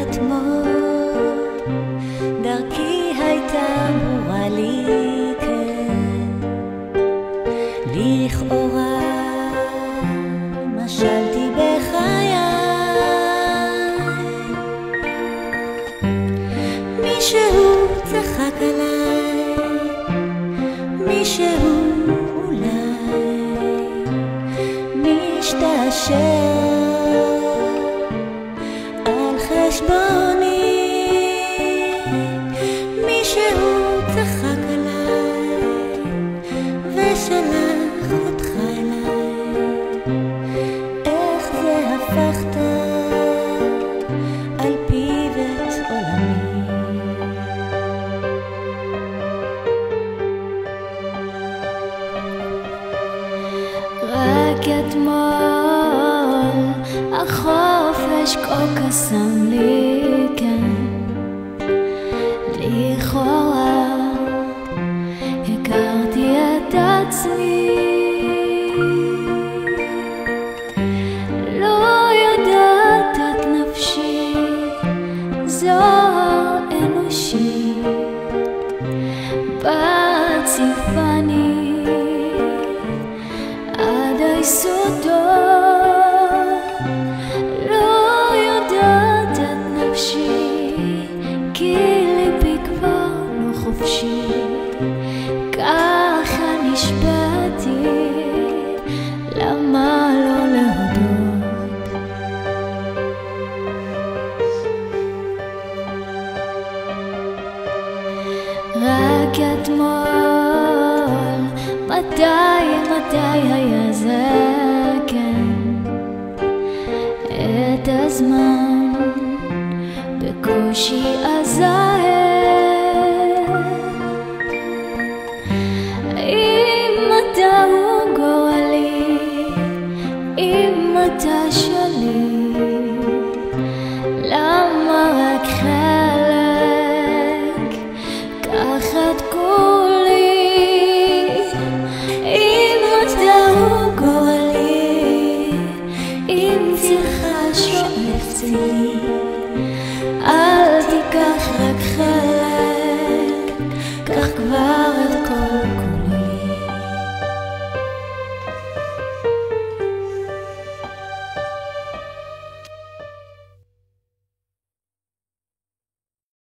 אתמול דרכי הייתה ברורה לי, כן, לכאורה משלתי בחיי. מישהו צחק עליי, מישהו אולי משתעשע על חשבוני. מישהו צחק עליי ושלח אותך אליי. איך זה הפכת על פיו את עולמי. רק אתמול החופש כה קסם לי, כן, לכאורה הכרתי את עצמי. לא יודעת את נפשי, זוהר אנושי בציפני עד היסודות. לא יודעת את נפשי, כי ליבי כבר לא חופשי. ככה נשבעתי, למה לא להודות? רק אתמול, מתי היה זה, כן, את הזמן בקושי